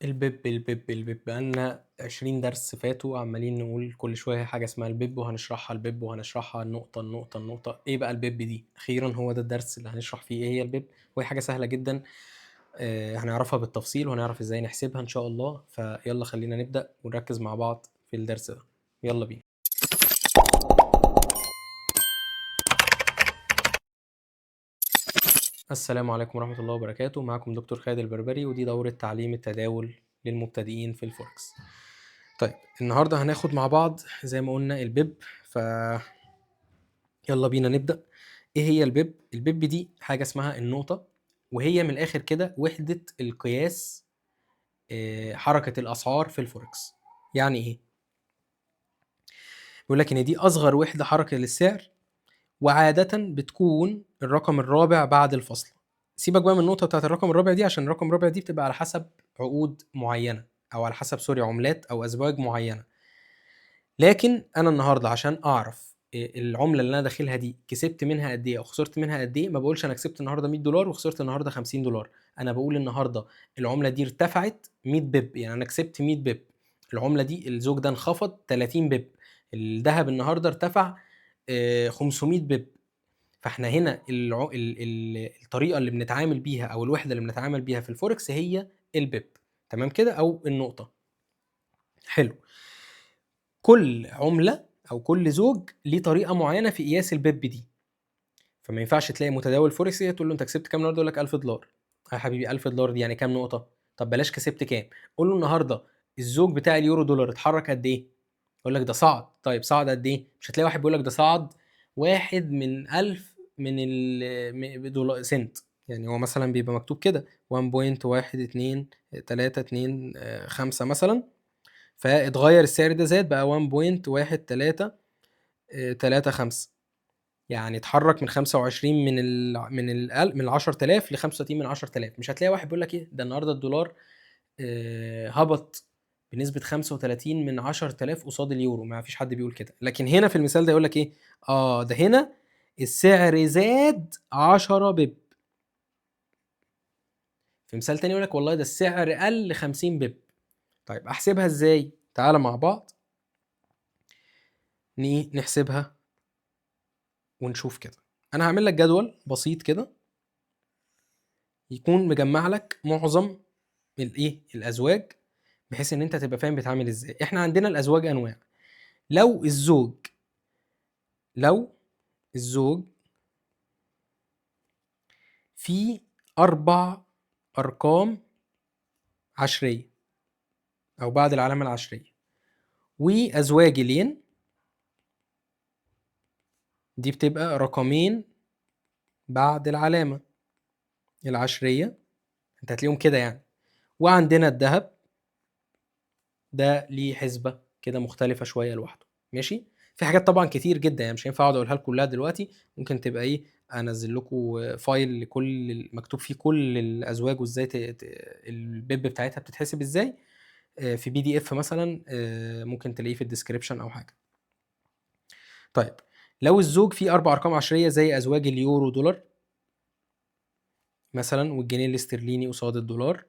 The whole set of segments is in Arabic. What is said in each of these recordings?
البيب بقالنا 20 درس فاتوا عمالين نقول كل شوية حاجة اسمها البيب وهنشرحها النقطة النقطة. ايه بقى البيب دي؟ اخيرا هو ده الدرس اللي هنشرح فيه ايه هي البيب، وهي حاجة سهلة جدا. هنعرفها بالتفصيل وهنعرف ازاي نحسبها ان شاء الله. فيلا خلينا نبدأ ونركز مع بعض في الدرس ده. يلا بينا. السلام عليكم ورحمة الله وبركاته. معكم دكتور خالد البربري، ودي دورة تعليم التداول للمبتدئين في الفوركس. طيب النهاردة هناخد مع بعض زي ما قلنا البيب. يلا بينا نبدأ. ايه هي البيب؟ البيب دي حاجة اسمها النقطة، وهي من الآخر كده وحدة القياس حركة الأسعار في الفوركس. يعني ايه؟ بيقول لك ان دي أصغر وحدة حركة للسعر، وعادة بتكون الرقم الرابع بعد الفصل. سيبك بقى من النقطة بتاعت الرقم الرابع دي، عشان الرقم الرابع دي بتبقى على حسب عقود معينة، أو على حسب عملات أو أزواج معينة. لكن أنا النهاردة عشان أعرف العملة اللي أنا داخلها دي كسبت منها قد إيه أو خسرت منها قد إيه، ما بقولش أنا كسبت النهاردة $100 وخسرت النهاردة $50. أنا بقول النهاردة العملة دي ارتفعت 100 بيب، يعني أنا كسبت 100 بيب. العملة دي الزوج ده انخفض 30 بيب. الذهب النهاردة ارتفع 500 بيب. فاحنا هنا الطريقه اللي بنتعامل بيها او الوحده اللي بنتعامل بيها في الفوركس هي البيب. تمام كده، او النقطه. حلو. كل عمله او كل زوج ليه طريقه معينه في قياس البيب دي. فما ينفعش تلاقي متداول فوركس تقول له انت كسبت كام النهارده، يقول لك $1000. يا حبيبي $1000 دي يعني كام نقطه؟ طب بلاش كسبت كام، قول له النهارده الزوج بتاع اليورو دولار اتحرك قد ايه؟ يقول لك ده صعد. طيب صعد قد ايه؟ مش هتلاقي واحد بيقول لك ده صعد 1/1000 من دولار سنت. يعني هو مثلا بيبقى مكتوب كده 1.12325 مثلا، فاتغير السعر ده زاد بقى 1.1335. يعني اتحرك من 25 من 10000 ل 35 من 10000. مش هتلاقي واحد بيقول لك ايه ده النهارده الدولار هبط بنسبة 35 من 10000 قصاد اليورو. ما فيش حد بيقول كده. لكن هنا في المثال ده يقول لك ايه؟ ده هنا السعر زاد 10 بيب. في مثال تاني يقول لك والله ده السعر قل 50 بيب. طيب احسبها ازاي؟ تعالى مع بعض نحسبها ونشوف كده. انا هعمل لك جدول بسيط كده يكون مجمع لك معظم الازواج، بحيث ان انت تبقى فاهم بيتعامل ازاي. احنا عندنا الازواج انواع. لو الزوج في 4 أرقام عشرية أو بعد العلامة العشرية، وأزواج الين دي بتبقى رقمين بعد العلامة العشرية، انت هتلاقيهم كده يعني. وعندنا الذهب ده ليه حسبة كده مختلفة شوية لوحده. ماشي. في حاجات طبعا كتير جدا يعني مش هينفع اقعد اقولها لكم كلها دلوقتي. ممكن تبقى ايه، انزل لكم فايل لكل مكتوب فيه كل الازواج وازاي البيب بتاعتها بتتحسب ازاي في PDF مثلا. ممكن تلاقيه في الديسكريبشن او حاجه. طيب لو الزوج فيه 4 ارقام عشريه زي ازواج اليورو دولار مثلا، والجنيه الاسترليني قصاد الدولار،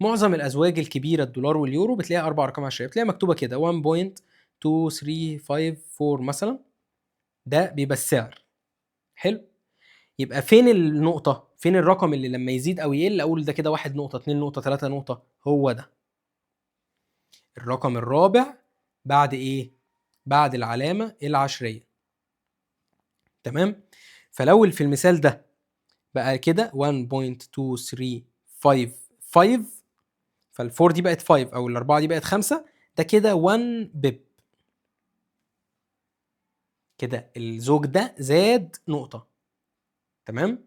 معظم الازواج الكبيره الدولار واليورو بتلاقيها 4 ارقام عشريه، بتلاقيها مكتوبه كده 1.2354 مثلا. ده بيبقى السعر. حلو. يبقى فين النقطه، فين الرقم اللي لما يزيد او يقل اقول ده كده 1 نقطه 2 نقطه 3 نقطه؟ هو ده الرقم الرابع بعد ايه؟ بعد العلامه العشريه. تمام. فلو في المثال ده بقى كده 1.2355، فالفور دي بقت 5 او الاربعه دي بقت 5، ده كده 1 بيب. كده الزوج ده زاد نقطه. تمام.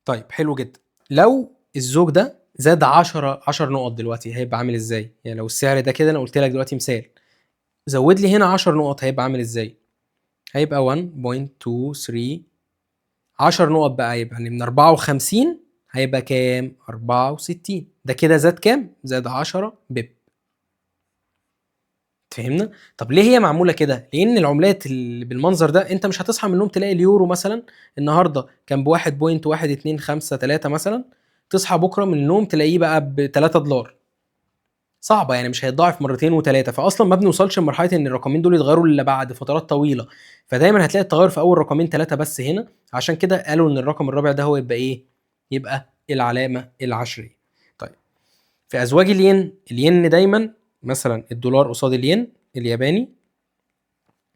طيب حلو جدا. لو الزوج ده زاد 10 نقط دلوقتي هيبقى عامل ازاي؟ يعني لو السعر ده كده، انا قلت لك دلوقتي مثال، زود لي هنا 10 نقط هيبقى عامل ازاي؟ هيبقى 1.23. 10 نقط بقى يبقى يعني من 54 هيبقى كام؟ 64. ده كده زاد كام؟ زاد 10 بيب. فهمنا؟ طب ليه هي معموله كده؟ لان العملات اللي بالمنظر ده انت مش هتصحى من النوم تلاقي اليورو مثلا النهارده كان ب 1.1253 مثلا، تصحى بكره من النوم تلاقيه بقى ب$3. صعبه يعني، مش هيتضاعف مرتين وثلاثه، فاصلا ما بنوصلش لمرحله ان الرقمين دول يتغيروا الا بعد فترات طويله. فدايما هتلاقي التغير في اول رقمين ثلاثه بس هنا. عشان كده قالوا ان الرقم الرابع ده هو يبقى ايه؟ يبقى العلامه العشريه. طيب في ازواج الين دايما مثلا الدولار قصاد الين الياباني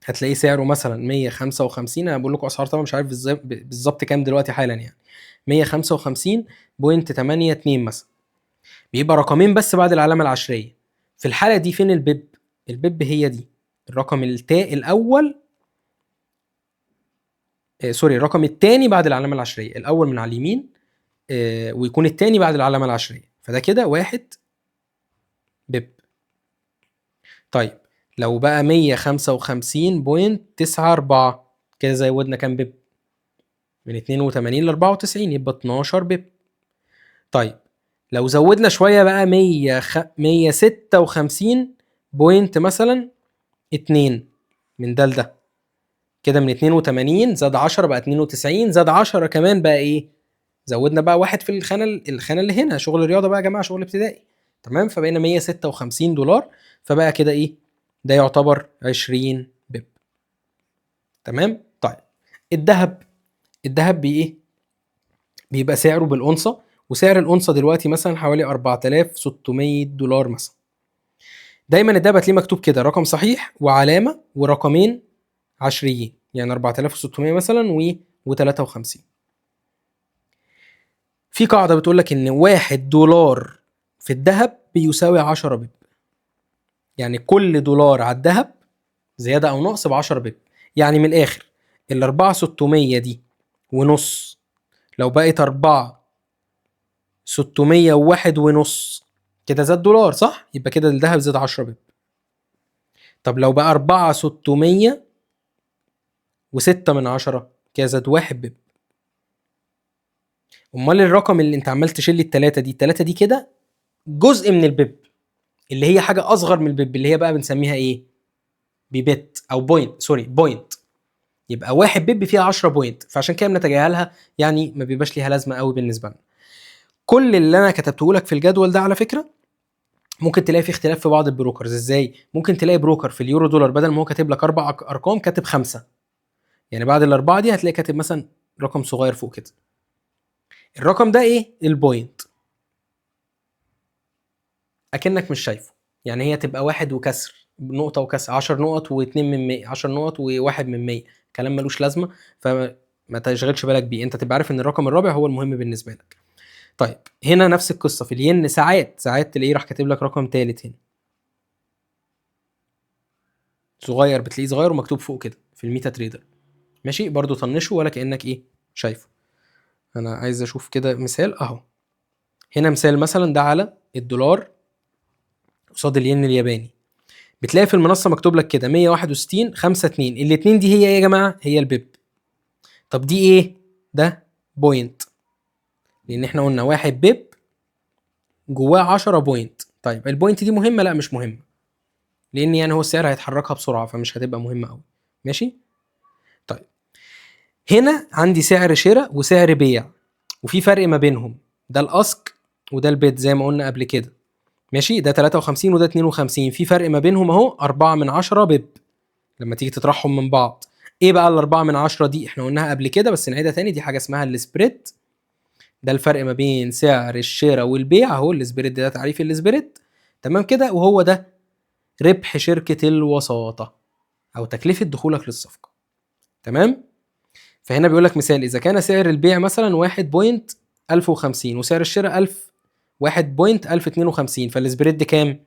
هتلاقيه سعره مثلا 155. انا بقول لكم اسعار طبعا مش عارف بالظبط كام دلوقتي حالا يعني. 155.82 مثلا. بيبقى رقمين بس بعد العلامه العشريه. في الحاله دي فين البيب؟ البيب هي دي الرقم الاول سوري الرقم الثاني بعد العلامه العشريه. الاول من على اليمين ويكون الثاني بعد العلامه العشريه، فده كده 1 بيب. طيب لو بقى 155.94 كده زودنا كام بيب؟ من 82 ل 94 يبقى 12 بيب. طيب لو زودنا شويه بقى 156 بوينت مثلا 2 من ده لده كده، من 82 زاد 10 بقى 92 زاد 10 كمان بقى ايه؟ زودنا بقى واحد في الخانه اللي هنا. شغل رياضه بقى يا جماعه، شغل ابتدائي. تمام، فبقينا $156. فبقى كده ايه؟ ده يعتبر 20 بيب. تمام. طيب الذهب بايه؟ بيبقى سعره بالأونصة، وسعر الأونصة دلوقتي مثلا حوالي $4600 مثلا. دايما الدهب هتلاقيه مكتوب كده رقم صحيح وعلامة ورقمين عشريين، يعني 4600 مثلا و53. في قاعدة بتقول لك ان $1 في الذهب بيساوي 10 بيب. يعني كل دولار على الذهب زيادة او نقص ب10 بيب. يعني من الاخر ال4600 دي ونص لو بقت 4601.5 كده زاد $، صح؟ يبقى كده الذهب زاد 10 بيب. طب لو بقى 4606 كده زاد 1 بيب. امال الرقم اللي انت عمال تشيل التلاتة دي كده جزء من البيب، اللي هي حاجة اصغر من البيب، اللي هي بقى بنسميها ايه؟ بيبت او بوينت. سوري بوينت. يبقى 1 بيب فيها 10 بوينت، فعشان كده بنتجاهلها، يعني ما بيبقاش ليها لازمة قوي بالنسبة لنا. كل اللي انا كتبته لك في الجدول ده على فكرة ممكن تلاقي فيه اختلاف في بعض البروكرز. ازاي؟ ممكن تلاقي بروكر في اليورو دولار بدل ما هو كاتب لك 4 ارقام كاتب 5، يعني بعد الاربعه دي هتلاقي كاتب مثلا رقم صغير فوق كده. الرقم ده ايه؟ البوينت. اكنك مش شايفه، يعني هي تبقى 1 وكسر، نقطه وكسر، 10 نقط و2 من 100، 10 نقط و1 من 100. كلام ملوش لازمه، فما تشغلش بالك بيه. انت تبقى عارف ان الرقم الرابع هو المهم بالنسبه لك. طيب هنا نفس القصه في الين. ساعات تلاقيه راح كاتب لك رقم ثالث هنا صغير، بتلاقيه صغير ومكتوب فوق كده في الميتا تريدر. ماشي، برضو طنشه ولا كأنك ايه شايفه. انا عايز اشوف كده مثال اهو. هنا مثال مثلا ده على الدولار قصاد الين الياباني. بتلاقي في المنصة مكتوب لك كده 161.52. الاتنين دي هي ايه يا جماعة؟ هي البيب. طب دي ايه؟ ده بوينت، لان احنا قلنا 1 بيب جواه 10 بوينت. طيب البوينت دي مهمة؟ لا مش مهمة، لان يعني هو السعر هيتحركها بسرعة فمش هتبقى مهمة قوي. ماشي. طيب هنا عندي سعر شراء وسعر بيع، وفي فرق ما بينهم. ده الاسك وده البيد زي ما قلنا قبل كده. ماشي، ده 53 وده 52، في فرق ما بينهم اهو 4 بيب لما تيجي تطرحهم من بعض. ايه بقى ال4 دي؟ احنا قلناها قبل كده بس نعيدها تاني. دي حاجه اسمها السبريد. ده الفرق ما بين سعر الشراء والبيع اهو. السبريد ده تعريف السبريد. تمام كده. وهو ده ربح شركه الوساطه او تكلفه دخولك للصفقه. تمام. فهنا بيقول لك مثال: اذا كان سعر البيع مثلا 1.1050 وسعر الشراء 1.1052، فالسبريد كام؟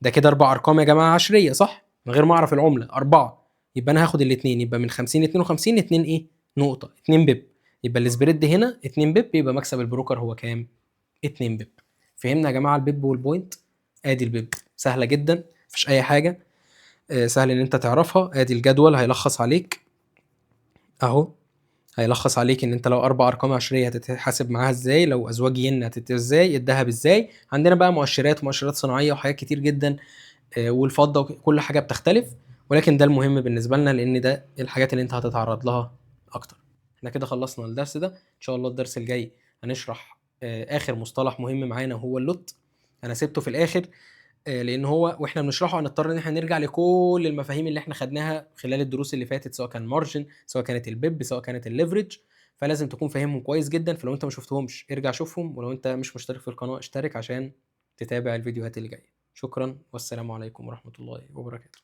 ده كده 4 ارقام يا جماعه عشريه، صح؟ من غير ما اعرف العمله 4. يبقى انا هاخد الاثنين، يبقى من 50 52 2 ايه؟ نقطه 2 بيب. يبقى السبريد هنا 2 بيب، يبقى مكسب البروكر هو كام؟ 2 بيب. فهمنا يا جماعه البيب والبوينت؟ ادي البيب سهله جدا، مفيش اي حاجه. سهل ان انت تعرفها. ادي الجدول هيلخص عليك اهو. هيلخص عليك ان انت لو 4 ارقام عشريه هتتحاسب معاها ازاي، لو ازواج ين ازاي، الذهب ازاي. عندنا بقى مؤشرات صناعيه وحاجات كتير جدا، والفضه وكل حاجه بتختلف، ولكن ده المهم بالنسبه لنا لان ده الحاجات اللي انت هتتعرض لها اكتر. احنا كده خلصنا الدرس ده. ان شاء الله الدرس الجاي هنشرح اخر مصطلح مهم معانا هو اللوت. انا سبته في الاخر لان هو واحنا بنشرحه هنضطر ان احنا نرجع لكل المفاهيم اللي احنا خدناها خلال الدروس اللي فاتت، سواء كان مارجن، سواء كانت البيب، سواء كانت الليفرج. فلازم تكون فاهمهم كويس جدا. فلو انت ما شفتهمش ارجع شوفهم، ولو انت مش مشترك في القناة اشترك عشان تتابع الفيديوهات اللي جاية. شكرا والسلام عليكم ورحمة الله وبركاته.